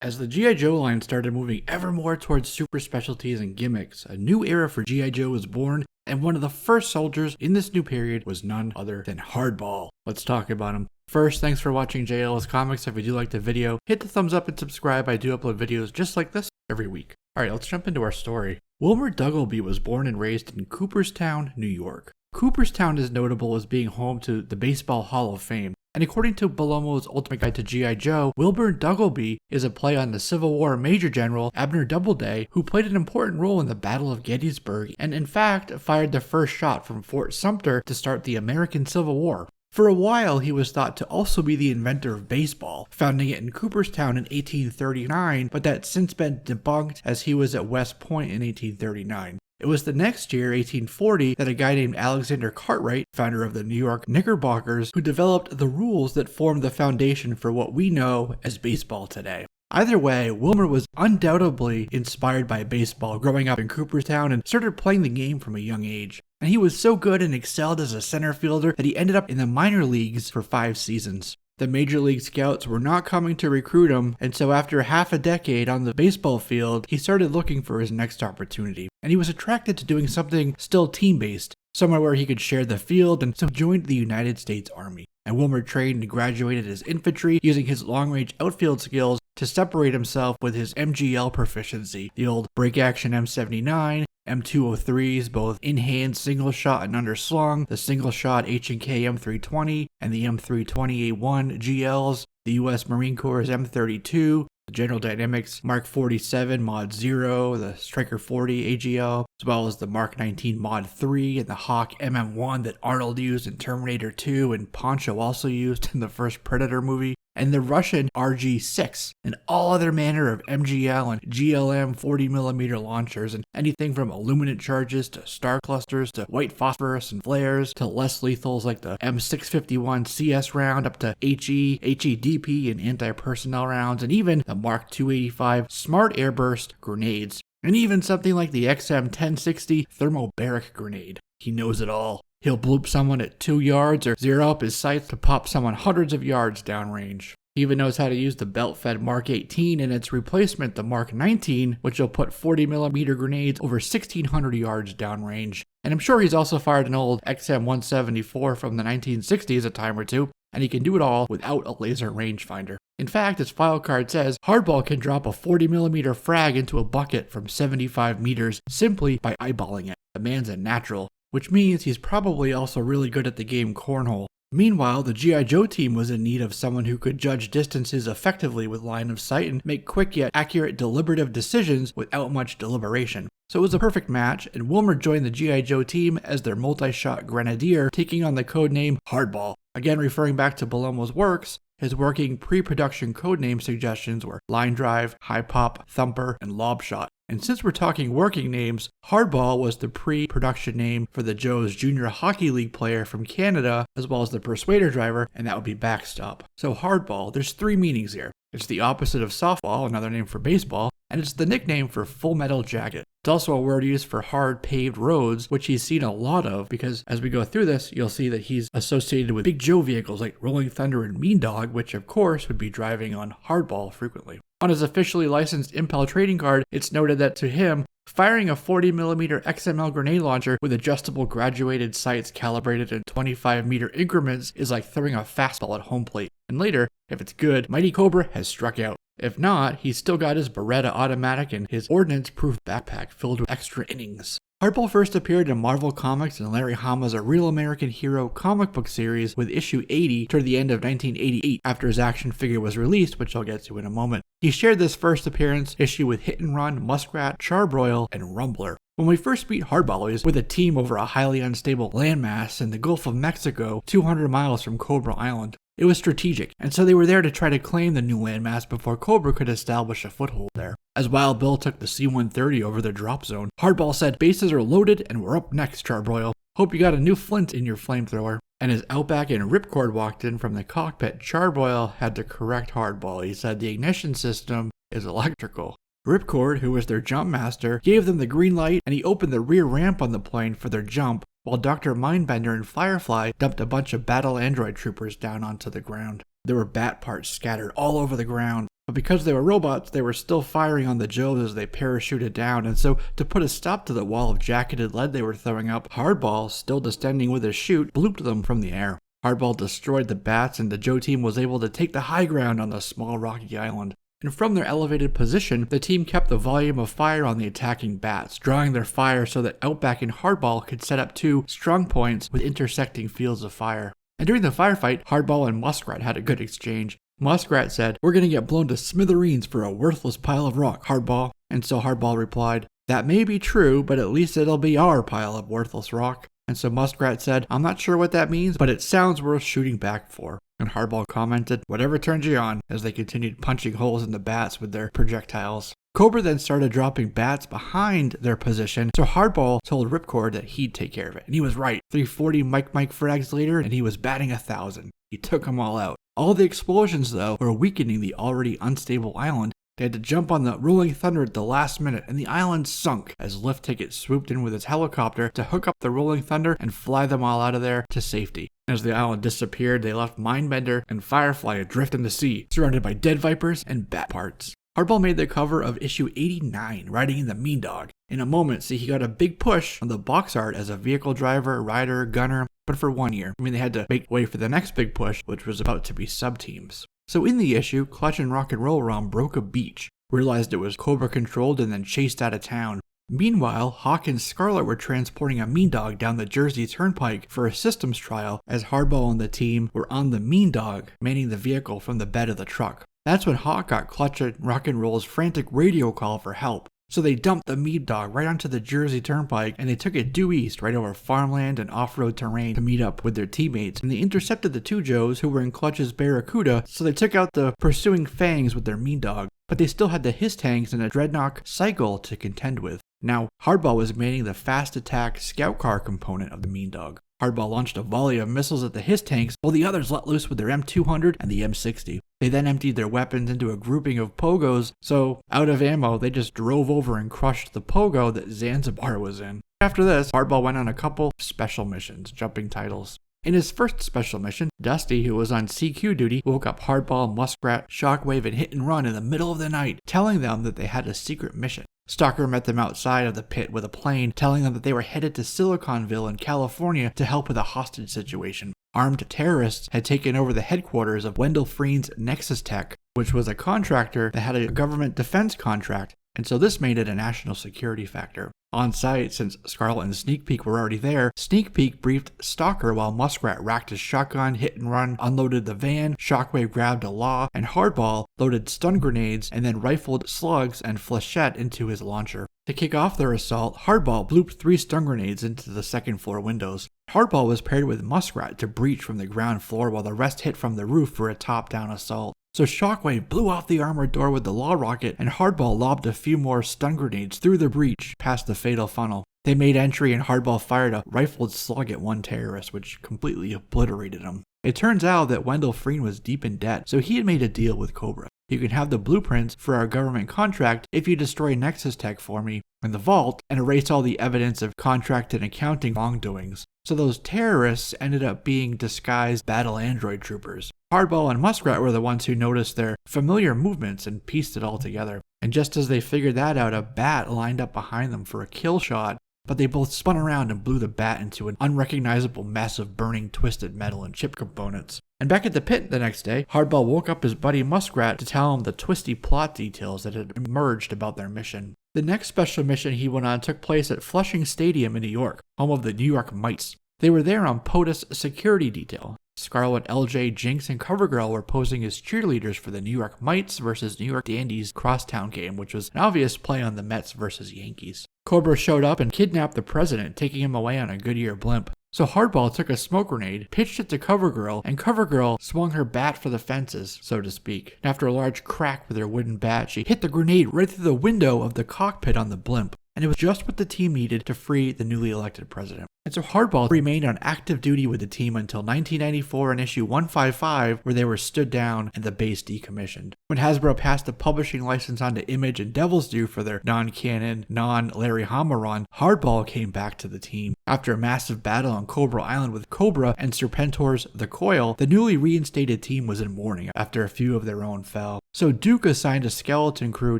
As the G.I. Joe line started moving ever more towards super specialties and gimmicks, a new era for G.I. Joe was born, and one of the first soldiers in this new period was none other than Hardball. Let's talk about him. First, thanks for watching JL's Comics. If you do like the video, hit the thumbs up and subscribe. I do upload videos just like this every week. Alright, let's jump into our story. Wilmer Duggleby was born and raised in Cooperstown, New York. Cooperstown is notable as being home to the Baseball Hall of Fame. And according to Bellomo's Ultimate Guide to G.I. Joe, Wilmer Duggleby is a play on the Civil War Major General Abner Doubleday, who played an important role in the Battle of Gettysburg and in fact fired the first shot from Fort Sumter to start the American Civil War. For a while, he was thought to also be the inventor of baseball, founding it in Cooperstown in 1839, but that's since been debunked as he was at West Point in 1839. It was the next year, 1840, that a guy named Alexander Cartwright, founder of the New York Knickerbockers, who developed the rules that formed the foundation for what we know as baseball today. Either way, Wilmer was undoubtedly inspired by baseball growing up in Cooperstown and started playing the game from a young age. And he was so good and excelled as a center fielder that he ended up in the minor leagues for 5 seasons. The Major League Scouts were not coming to recruit him, and so after half a decade on the baseball field, he started looking for his next opportunity. And he was attracted to doing something still team-based, somewhere where he could share the field, and so joined the United States Army. And Wilmer trained and graduated as infantry, using his long-range outfield skills to separate himself with his MGL proficiency, the old break-action M79, M203s, both in-hand single shot and underslung, the single shot H&K M320, and the M320A1 GLs, the U.S. Marine Corps' M32, the General Dynamics Mark 47 Mod 0, the Striker 40 AGL, as well as the Mark 19 Mod 3 and the Hawk MM1 that Arnold used in Terminator 2 and Poncho also used in the first Predator movie, and the Russian RG-6, and all other manner of MGL and GLM 40mm launchers, and anything from illuminant charges to star clusters to white phosphorus and flares to less lethals like the M651 CS round up to HE, HEDP, and anti-personnel rounds, and even the Mark 285 Smart Airburst grenades, and even something like the XM1060 thermobaric grenade. He knows it all. He'll bloop someone at 2 yards or zero up his sights to pop someone hundreds of yards downrange. He even knows how to use the belt-fed Mark 18 and its replacement, the Mark 19, which will put 40mm grenades over 1,600 yards downrange. And I'm sure he's also fired an old XM174 from the 1960s a time or two, and he can do it all without a laser rangefinder. In fact, his file card says Hardball can drop a 40mm frag into a bucket from 75 meters simply by eyeballing it. The man's a natural, which means he's probably also really good at the game cornhole. Meanwhile, the G.I. Joe team was in need of someone who could judge distances effectively with line of sight and make quick yet accurate deliberative decisions without much deliberation. So it was a perfect match, and Wilmer joined the G.I. Joe team as their multi-shot Grenadier, taking on the codename Hardball. Again, referring back to Bellomo's works, his working pre-production codename suggestions were Line Drive, High Pop, Thumper, and Lob Shot. And since we're talking working names, Hardball was the pre-production name for the Joe's Junior Hockey League player from Canada, as well as the Persuader driver, and that would be Backstop. So Hardball, there's 3 meanings here. It's the opposite of softball, another name for baseball, and it's the nickname for Full Metal Jacket. It's also a word used for hard paved roads, which he's seen a lot of because as we go through this, you'll see that he's associated with Big Joe vehicles like Rolling Thunder and Mean Dog, which of course would be driving on Hardball frequently. On his officially licensed Impel trading card, it's noted that to him, firing a 40mm XML grenade launcher with adjustable graduated sights calibrated in 25-meter increments is like throwing a fastball at home plate. And later, if it's good, Mighty Cobra has struck out. If not, he's still got his Beretta automatic and his ordnance-proof backpack filled with extra innings. Hardball first appeared in Marvel Comics and Larry Hama's A Real American Hero comic book series with issue 80 toward the end of 1988 after his action figure was released, which I'll get to in a moment. He shared this first appearance issue with Hit and Run, Muskrat, Charbroil, and Rumbler. When we first meet Hardball, he's with a team over a highly unstable landmass in the Gulf of Mexico, 200 miles from Cobra Island. It was strategic, and so they were there to try to claim the new landmass before Cobra could establish a foothold there. As Wild Bill took the C-130 over the drop zone, Hardball said, "Bases are loaded and we're up next, Charbroil. Hope you got a new flint in your flamethrower." And as Outback and Ripcord walked in from the cockpit, Charbroil had to correct Hardball. He said the ignition system is electrical. Ripcord, who was their jump master, gave them the green light and he opened the rear ramp on the plane for their jump, while Dr. Mindbender and Firefly dumped a bunch of battle android troopers down onto the ground. There were bat parts scattered all over the ground. But because they were robots, they were still firing on the Joes as they parachuted down, and so to put a stop to the wall of jacketed lead they were throwing up, Hardball, still descending with his chute, blooped them from the air. Hardball destroyed the bats, and the Joe team was able to take the high ground on the small rocky island. And from their elevated position, the team kept the volume of fire on the attacking bats, drawing their fire so that Outback and Hardball could set up 2 strong points with intersecting fields of fire. And during the firefight, Hardball and Muskrat had a good exchange. Muskrat said, "We're gonna get blown to smithereens for a worthless pile of rock, Hardball." And so Hardball replied, "That may be true, but at least it'll be our pile of worthless rock." And so Muskrat said, "I'm not sure what that means, but it sounds worth shooting back for." And Hardball commented, "Whatever turns you on," as they continued punching holes in the bats with their projectiles. Cobra then started dropping bats behind their position, so Hardball told Ripcord that he'd take care of it. And he was right. 340 Mike frags later, and he was batting 1,000. He took them all out. All the explosions, though, were weakening the already unstable island. They had to jump on the Rolling Thunder at the last minute, and the island sunk as Lift Ticket swooped in with his helicopter to hook up the Rolling Thunder and fly them all out of there to safety. As the island disappeared, they left Mindbender and Firefly adrift in the sea, surrounded by dead vipers and bat parts. Hardball made the cover of issue 89, riding in the Mean Dog. In a moment, he got a big push on the box art as a vehicle driver, rider, gunner, but for 1 year. They had to make way for the next big push, which was about to be sub-teams. So in the issue, Clutch and Rock and Roll were on Broca Beach, realized it was Cobra controlled, and then chased out of town. Meanwhile, Hawk and Scarlet were transporting a Mean Dog down the Jersey Turnpike for a systems trial as Hardball and the team were on the Mean Dog, manning the vehicle from the bed of the truck. That's when Hawk got Clutch and Rock and Roll's frantic radio call for help. So they dumped the Mean Dog right onto the Jersey Turnpike, and they took it due east right over farmland and off-road terrain to meet up with their teammates. And they intercepted the 2 Joes who were in Clutch's Barracuda, so they took out the pursuing Fangs with their Mean Dog. But they still had the Hiss Tanks and a Dreadnought Cycle to contend with. Now, Hardball was manning the fast attack scout car component of the Mean Dog. Hardball launched a volley of missiles at the Hiss Tanks, while the others let loose with their M200 and the M60. They then emptied their weapons into a grouping of Pogos, so out of ammo, they just drove over and crushed the Pogo that Zanzibar was in. After this, Hardball went on a couple special missions, jumping titles. In his first special mission, Dusty, who was on CQ duty, woke up Hardball, Muskrat, Shockwave, and Hit and Run in the middle of the night, telling them that they had a secret mission. Stalker met them outside of the pit with a plane, telling them that they were headed to Siliconville in California to help with a hostage situation. Armed terrorists had taken over the headquarters of Wendell Freen's Nexus Tech, which was a contractor that had a government defense contract, and so this made it a national security factor. On site, since Scarlet and Sneak Peek were already there, Sneak Peek briefed Stalker while Muskrat racked his shotgun, Hit and Run, unloaded the van, Shockwave grabbed a Law, and Hardball loaded stun grenades and then rifled slugs and flechette into his launcher. To kick off their assault, Hardball blooped 3 stun grenades into the second floor windows. Hardball was paired with Muskrat to breach from the ground floor while the rest hit from the roof for a top-down assault. So Shockwave blew off the armored door with the Law Rocket, and Hardball lobbed a few more stun grenades through the breach past the fatal funnel. They made entry, and Hardball fired a rifled slug at one terrorist, which completely obliterated him. It turns out that Wendell Freen was deep in debt, so he had made a deal with Cobra. "You can have the blueprints for our government contract if you destroy Nexus Tech for me in the vault and erase all the evidence of contract and accounting wrongdoings." So those terrorists ended up being disguised battle android troopers. Hardball and Muskrat were the ones who noticed their familiar movements and pieced it all together. And just as they figured that out, a bat lined up behind them for a kill shot, but they both spun around and blew the bat into an unrecognizable mess of burning twisted metal and chip components. And back at the pit the next day, Hardball woke up his buddy Muskrat to tell him the twisty plot details that had emerged about their mission. The next special mission he went on took place at Flushing Stadium in New York, home of the New York Mites. They were there on POTUS security detail. Scarlet, LJ, Jinx, and CoverGirl were posing as cheerleaders for the New York Mites versus New York Dandies crosstown game, which was an obvious play on the Mets versus Yankees. Cobra showed up and kidnapped the president, taking him away on a Goodyear blimp. So Hardball took a smoke grenade, pitched it to CoverGirl, and CoverGirl swung her bat for the fences, so to speak. After a large crack with her wooden bat, she hit the grenade right through the window of the cockpit on the blimp. And it was just what the team needed to free the newly elected president. And so Hardball remained on active duty with the team until 1994 in issue 155, where they were stood down and the base decommissioned. When Hasbro passed the publishing license on to Image and Devil's Due for their non-canon, non-Larry Hama run, Hardball came back to the team. After a massive battle on Cobra Island with Cobra and Serpentor's The Coil, the newly reinstated team was in mourning after a few of their own fell. So Duke assigned a skeleton crew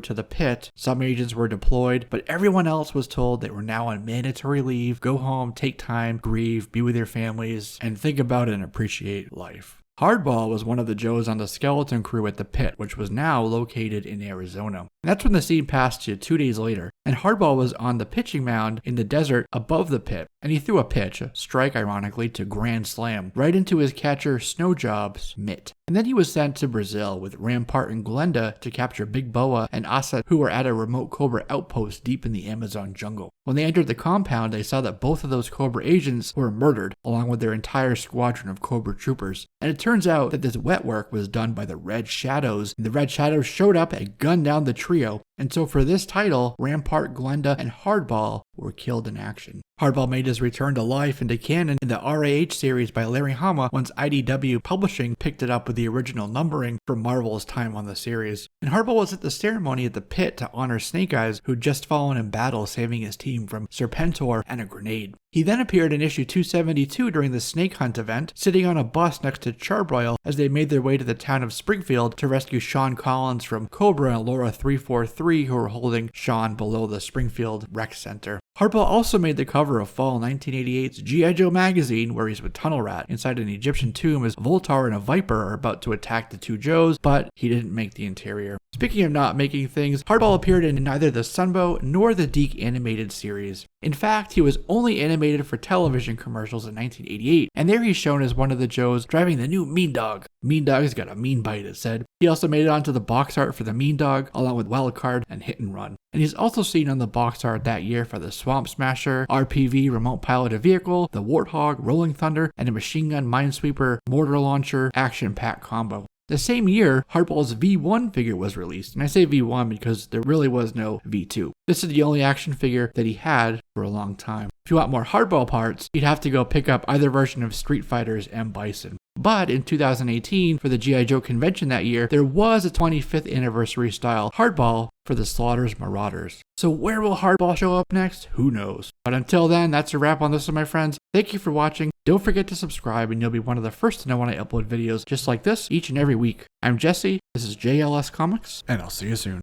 to the pit. Some agents were deployed, but everyone else was told they were now on mandatory leave, go home, take time, grieve, be with their families, and think about and appreciate life. Hardball was one of the Joes on the skeleton crew at the pit, which was now located in Arizona. And that's when the scene passed to 2 days later, and Hardball was on the pitching mound in the desert above the pit, and he threw a pitch, a strike ironically, to grand slam, right into his catcher Snowjob's mitt. And then he was sent to Brazil with Rampart and Glenda to capture Big Boa and Asa, who were at a remote Cobra outpost deep in the Amazon jungle. When they entered the compound, they saw that both of those Cobra agents were murdered, along with their entire squadron of Cobra troopers. And it turns out that this wet work was done by the Red Shadows, and the Red Shadows showed up and gunned down the trio. And so for this title, Rampart, Glenda, and Hardball were killed in action. Hardball made his return to life and to canon in the RAH series by Larry Hama once IDW Publishing picked it up with the original numbering from Marvel's time on the series. And Hardball was at the ceremony at the pit to honor Snake Eyes, who'd just fallen in battle saving his team from Serpentor and a grenade. He then appeared in issue 272 during the Snake Hunt event, sitting on a bus next to Charbroil as they made their way to the town of Springfield to rescue Sean Collins from Cobra and Laura 343, who were holding Sean below the Springfield Rec Center. Hardball also made the cover of fall 1988's G.I. Joe magazine, where he's with Tunnel Rat inside an Egyptian tomb as Voltar and a Viper are about to attack the two Joes, but he didn't make the interior. Speaking of not making things, Hardball appeared in neither the Sunbow nor the Deke animated series. In fact, he was only animated for television commercials in 1988, and there he's shown as one of the Joes driving the new Mean Dog. Mean Dog's got a mean bite, it said. He also made it onto the box art for the Mean Dog, along with Wildcard and Hit and Run. And he's also seen on the box art that year for the Swamp Smasher, RPV remote piloted vehicle, the Warthog, Rolling Thunder, and a machine gun minesweeper, mortar launcher, action pack combo. The same year, Hardball's V1 figure was released, and I say V1 because there really was no V2. This is the only action figure that he had for a long time. If you want more Hardball parts, you'd have to go pick up either version of Street Fighter's M. Bison. But in 2018, for the G.I. Joe convention that year, there was a 25th anniversary style Hardball for the Slaughter's Marauders. So where will Hardball show up next? Who knows? But until then, that's a wrap on this one, my friends. Thank you for watching. Don't forget to subscribe and you'll be one of the first to know when I upload videos just like this each and every week. I'm Jesse, this is JLS Comics, and I'll see you soon.